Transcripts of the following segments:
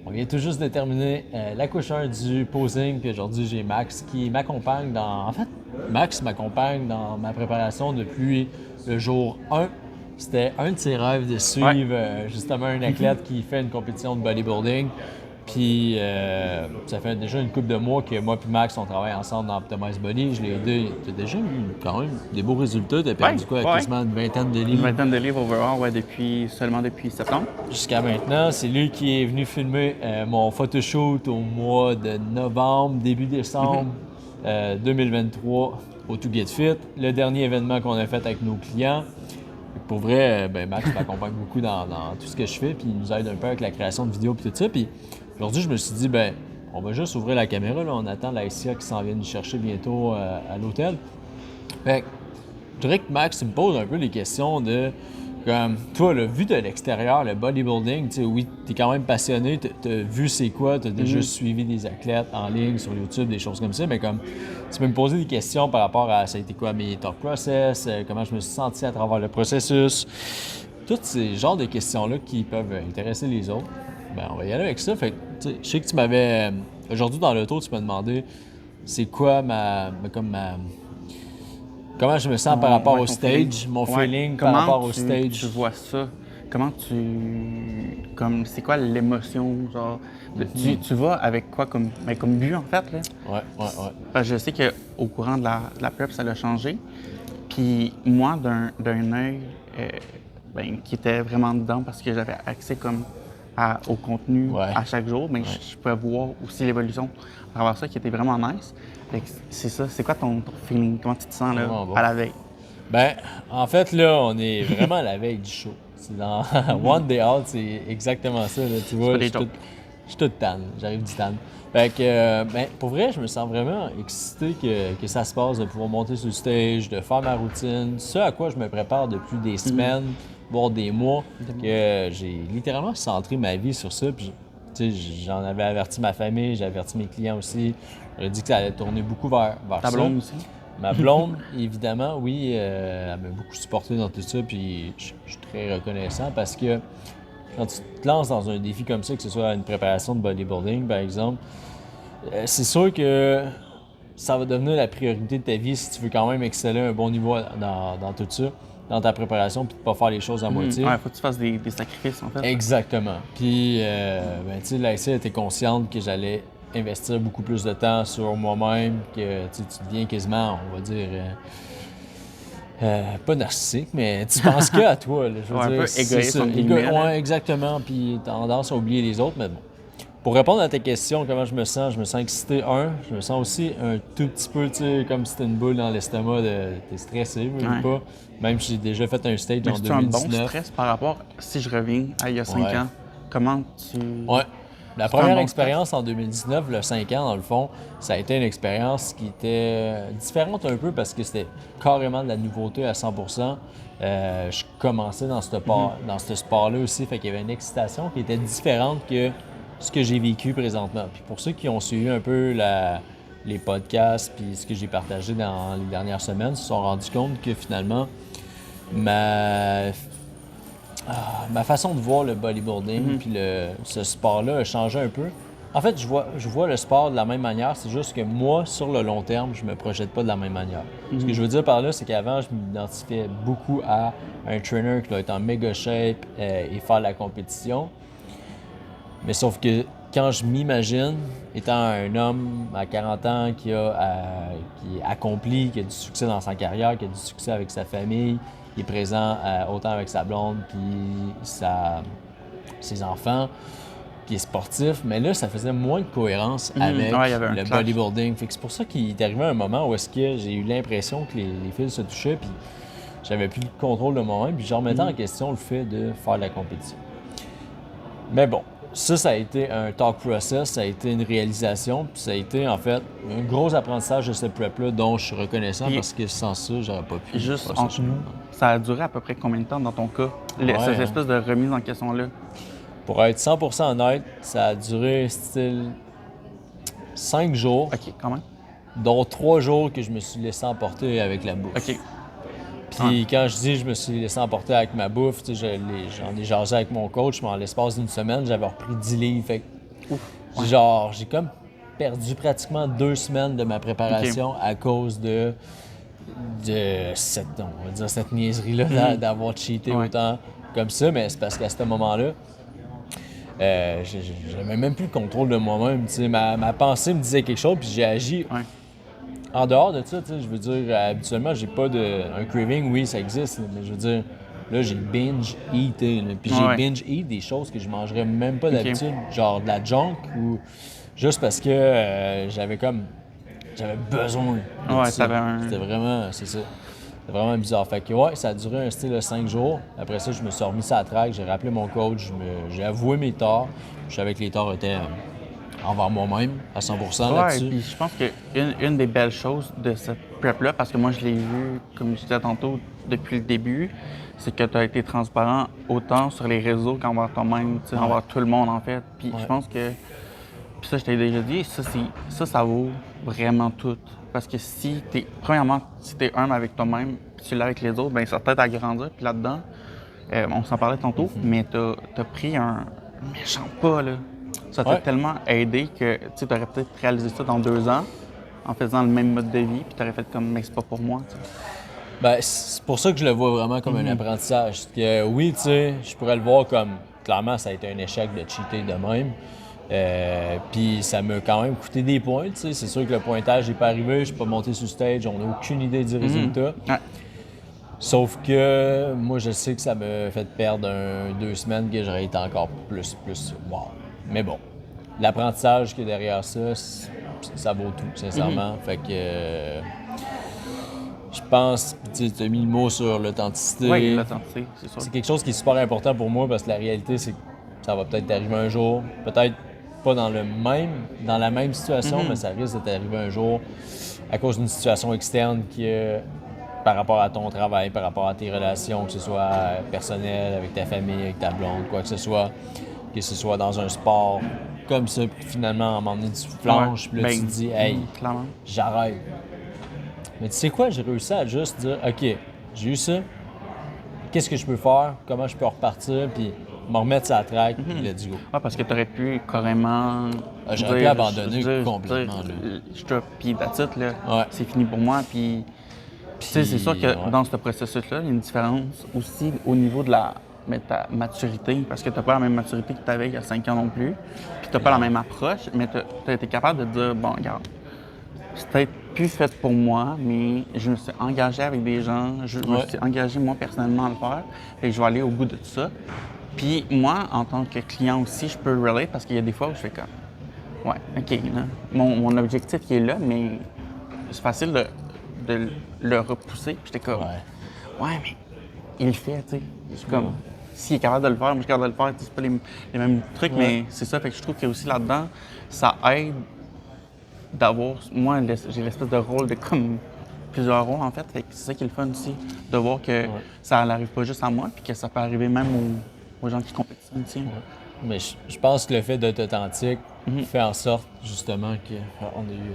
On vient tout juste de terminer la couche 1 du posing, puis aujourd'hui j'ai Max qui m'accompagne dans... En fait, Max m'accompagne dans ma préparation depuis le jour 1. C'était un de ses rêves de suivre justement un athlète qui fait une compétition de bodybuilding. Puis ça fait déjà une couple de mois que moi et Max, on travaille ensemble dans Optimize Body. Je l'ai aidé. Tu as déjà eu quand même des beaux résultats. Tu as perdu quasiment une vingtaine de livres. Une vingtaine de livres overall, seulement depuis septembre. Jusqu'à maintenant, c'est lui qui est venu filmer mon photoshoot au mois de novembre, début décembre 2023 au To Get Fit. Le dernier événement qu'on a fait avec nos clients. Pour vrai, Max m'accompagne beaucoup dans tout ce que je fais, puis il nous aide un peu avec la création de vidéos et tout ça. Puis aujourd'hui, je me suis dit, on va juste ouvrir la caméra. Là. On attend la SIA qui s'en vient nous chercher bientôt à l'hôtel. Fait que je dirais que Max, il me pose un peu les questions de, comme, toi, là, vu de l'extérieur, le bodybuilding, tu sais, oui, t'es quand même passionné, t'as vu c'est quoi, t'as déjà suivi des athlètes en ligne, sur YouTube, des choses comme ça, mais comme, tu peux me poser des questions par rapport à, ça a été quoi mes thought process, comment je me suis senti à travers le processus, tous ces genres de questions-là qui peuvent intéresser les autres. On va y aller avec ça. Fait que, je sais que tu m'avais, aujourd'hui dans l'auto, tu m'as demandé c'est quoi comment je me sens par rapport au stage, mon feeling par rapport au stage. Comment tu vois ça? C'est quoi l'émotion, genre? Tu vas avec quoi comme but, en fait, là? Ouais. Parce que je sais qu'au courant de la prep, ça l'a changé. Puis moi, d'un œil qui était vraiment dedans parce que j'avais accès au contenu à chaque jour, je pouvais voir aussi l'évolution à travers ça qui était vraiment nice. C'est ça. C'est quoi ton feeling? Comment tu te sens là, à la veille? En fait, là, on est vraiment à la veille du show. C'est dans One Day Out, c'est exactement ça. Là. Tu vois, je suis tout tanne. J'arrive du tanne. Fait que, pour vrai, je me sens vraiment excité que ça se passe, de pouvoir monter sur le stage, de faire ma routine. Ce à quoi je me prépare depuis des semaines, voire des mois, que j'ai littéralement centré ma vie sur ça. Puis, j'en avais averti ma famille, j'ai averti mes clients aussi. J'aurais dit que ça allait tourner beaucoup vers ta ça. blonde aussi? Ma blonde, évidemment, oui, elle m'a beaucoup supporté dans tout ça, puis je suis très reconnaissant parce que quand tu te lances dans un défi comme ça, que ce soit une préparation de bodybuilding, par exemple, c'est sûr que ça va devenir la priorité de ta vie si tu veux quand même exceller à un bon niveau dans tout ça, dans ta préparation, puis de ne pas faire les choses à moitié. Ouais, faut que tu fasses des sacrifices, en fait. Exactement. Puis, tu sais, la SIA était consciente que j'allais investir beaucoup plus de temps sur moi-même, que tu deviens quasiment, on va dire, pas narcissique, mais tu penses que à toi. Là, je veux dire, un peu égoïste. Ouais, exactement. Puis tendance à oublier les autres, mais bon. Pour répondre à ta question, comment je me sens excité, je me sens aussi un tout petit peu, tu sais, comme si c'était une boule dans l'estomac, t'es stressé, pas. Même si j'ai déjà fait un stage en 2019. C'est un bon stress par rapport, si je reviens à il y a 5 ans, comment tu... Ouais. La première expérience en 2019, le 5 ans, dans le fond, ça a été une expérience qui était différente un peu parce que c'était carrément de la nouveauté à 100%. Je commençais dans ce sport-là aussi, fait qu'il y avait une excitation qui était différente que ce que j'ai vécu présentement. Puis pour ceux qui ont suivi un peu les podcasts puis ce que j'ai partagé dans les dernières semaines, se sont rendus compte que finalement, ma façon de voir le bodybuilding puis ce sport-là a changé un peu. En fait, je vois le sport de la même manière, c'est juste que moi, sur le long terme, je me projette pas de la même manière. Ce que je veux dire par là, c'est qu'avant, je m'identifiais beaucoup à un trainer qui doit être en méga shape et faire la compétition. Mais sauf que quand je m'imagine étant un homme à 40 ans qui est accompli, qui a du succès dans sa carrière, qui a du succès avec sa famille, qui est présent autant avec sa blonde puis ses enfants, qui est sportif, mais là, ça faisait moins de cohérence avec le bodybuilding. Fait que c'est pour ça qu'il est arrivé un moment où est-ce que j'ai eu l'impression que les fils se touchaient, puis j'avais plus le contrôle de moi-même, puis je remettais en question le fait de faire de la compétition. Mais bon, ça a été un talk process, ça a été une réalisation, puis ça a été en fait un gros apprentissage de cette prep-là dont je suis reconnaissant parce que sans ça, j'aurais pas pu. Juste entre nous, ça a duré à peu près combien de temps dans ton cas, cette espèce de remise en question-là? Pour être 100% honnête, ça a duré style 5 jours. OK, quand même. Dont 3 jours que je me suis laissé emporter avec la bouffe. OK. Puis quand je dis je me suis laissé emporter avec ma bouffe, j'en ai jasé avec mon coach, mais en l'espace d'une semaine, j'avais repris 10 livres. Fait Ouais. Genre, j'ai comme perdu pratiquement 2 semaines de ma préparation à cause de cette, on va dire, cette niaiserie-là d'avoir cheaté autant comme ça, mais c'est parce qu'à ce moment-là, j'avais même plus le contrôle de moi-même. Ma pensée me disait quelque chose, puis j'ai agi. Ouais. En dehors de ça, je veux dire, habituellement, j'ai pas un craving, oui, ça existe, mais je veux dire, là, j'ai binge-eaté. Puis j'ai binge-eat des choses que je mangerais même pas d'habitude, genre de la junk ou juste parce que j'avais besoin de ça. C'était vraiment, c'est ça. C'était vraiment bizarre. Fait que ouais, ça a duré un style de 5 jours. Après ça, je me suis remis sur la track, j'ai rappelé mon coach, j'ai avoué mes torts. Je savais que les torts étaient envers moi-même à 100% là-dessus. Puis je pense qu'une des belles choses de cette prep-là, parce que moi je l'ai vu, comme je disais tantôt, depuis le début, c'est que tu as été transparent autant sur les réseaux qu'envers toi-même, envers tout le monde en fait. Puis je pense que, puis ça je t'ai déjà dit, ça vaut vraiment tout. Parce que premièrement, si tu es humble avec toi-même, puis tu l'as avec les autres, bien ça t'aide à grandir. Puis là-dedans, on s'en parlait tantôt, mais tu as pris un méchant pas là. Ça t'a tellement aidé que tu aurais peut-être réalisé ça dans 2 ans en faisant le même mode de vie, puis tu aurais fait comme, mais c'est pas pour moi. T'sais. Ben, c'est pour ça que je le vois vraiment comme un apprentissage. Que, oui, tu sais, je pourrais le voir comme, clairement, ça a été un échec de cheater de même. Puis ça m'a quand même coûté des points, tu sais. C'est sûr que le pointage n'est pas arrivé, je suis pas monté sur stage, on n'a aucune idée du résultat. Ouais. Sauf que moi, je sais que ça m'a fait perdre 2 semaines que j'aurais été encore plus wow. Mais bon, l'apprentissage qui est derrière ça, ça vaut tout, sincèrement. Fait que je pense, tu as mis le mot sur l'authenticité. Oui, l'authenticité, c'est sûr. C'est quelque chose qui est super important pour moi parce que la réalité, c'est que ça va peut-être arriver un jour. Peut-être pas dans la même situation, mais ça risque d'arriver un jour à cause d'une situation externe qui est par rapport à ton travail, par rapport à tes relations, que ce soit personnel, avec ta famille, avec ta blonde, quoi que ce soit dans un sport comme ça, puis finalement, à un moment donné, tu flanches, puis là, tu te dis, hey, j'arrête. Mais tu sais quoi, j'ai réussi à juste dire, OK, j'ai eu ça, qu'est-ce que je peux faire, comment je peux repartir, puis me remettre sur la track, puis let's go. Ouais, parce que tu aurais pu carrément. J'aurais pu abandonner complètement. Je te puis that's it, là. C'est fini pour moi, puis. Tu sais, c'est sûr que dans ce processus-là, il y a une différence aussi au niveau de ta maturité, parce que tu n'as pas la même maturité que tu avais il y a 5 ans non plus, puis tu n'as pas la même approche, mais tu as été capable de dire, bon, regarde, c'est peut-être plus fait pour moi, mais je me suis engagé avec des gens, je me suis engagé moi personnellement à le faire, et je vais aller au bout de tout ça. Puis moi, en tant que client aussi, je peux relate parce qu'il y a des fois où je fais comme, ouais, OK, là, mon objectif qui est là, mais c'est facile de le repousser. Puis j'étais comme, ouais, mais il le fait, tu sais. Je suis comme, s'il est capable de le faire, moi je suis capable de le faire. C'est pas les mêmes trucs, mais c'est ça. Fait que je trouve qu'il y a aussi là-dedans, ça aide d'avoir. Moi, j'ai l'espèce de rôle de comme plusieurs rôles en fait. Fait que c'est ça qui est le fun aussi, de voir que ça n'arrive pas juste à moi, puis que ça peut arriver même aux gens qui compétitionnent aussi. Mais je pense que le fait d'être authentique fait en sorte justement qu'on a eu.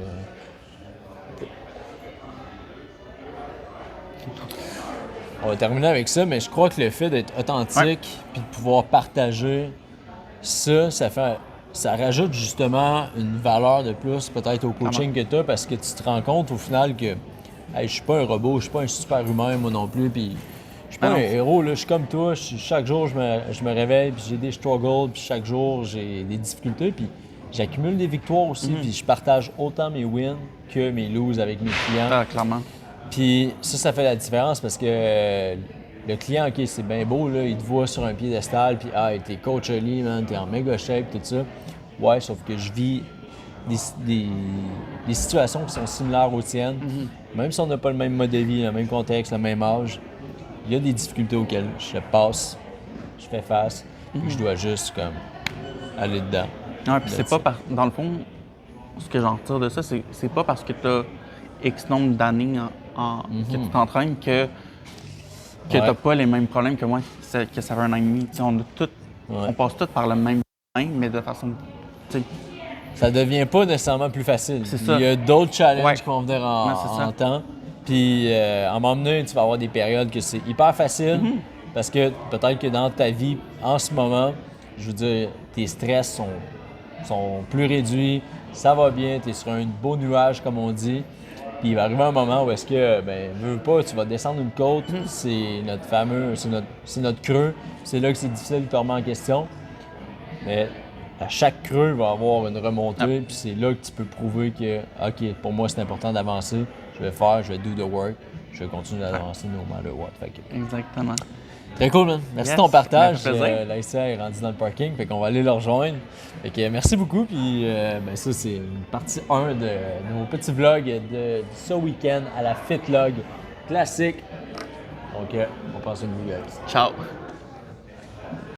On va terminer avec ça, mais je crois que le fait d'être authentique puis de pouvoir partager ça rajoute justement une valeur de plus peut-être au coaching que tu as parce que tu te rends compte au final que hey, je suis pas un robot, je suis pas un super humain moi non plus, puis je suis pas un héros, là, je suis comme toi, chaque jour je me réveille puis j'ai des struggles, puis chaque jour j'ai des difficultés, puis j'accumule des victoires aussi, puis je partage autant mes wins que mes loses avec mes clients. Ah, clairement. Puis ça fait la différence parce que le client, OK, c'est bien beau, là, il te voit sur un piédestal, puis t'es coach Oli, man, t'es en méga shape, tout ça. Ouais, sauf que je vis des situations qui sont similaires aux tiennes. Même si on n'a pas le même mode de vie, le même contexte, le même âge, il y a des difficultés auxquelles je passe, je fais face, puis je dois juste comme aller dedans. Ouais, puis c'est pas dans le fond, ce que j'en retire de ça, c'est pas parce que tu as X nombre d'années que tu t'entraînes que tu n'as pas les mêmes problèmes que moi, que ça fait 1 an et demi. On passe tous par le même chemin, mais de façon. Ça devient pas nécessairement plus facile. C'est ça. Il y a d'autres challenges qui vont venir en temps. Puis, à un moment donné, tu vas avoir des périodes que c'est hyper facile parce que peut-être que dans ta vie, en ce moment, je veux dire, tes stress sont sont plus réduits, ça va bien, tu es sur un beau nuage, comme on dit. Puis il va arriver un moment où est-ce que, veux pas, tu vas descendre une côte, c'est notre fameux, c'est notre creux, c'est là que c'est difficile de te remettre en question. Mais à chaque creux, il va y avoir une remontée, puis c'est là que tu peux prouver que, OK, pour moi, c'est important d'avancer, je vais do the work, je vais continuer d'avancer no matter what. Fait que, Exactement. très cool, man. Merci de ton Yes, partage. ça fait plaisir. L'AICA est rendu dans le parking, fait qu'on va aller le rejoindre. Fait que merci beaucoup, puis ça, c'est une partie 1 de nos petits vlogs de ce week-end à la FitLog classique. Donc, on passe une guys. Ciao.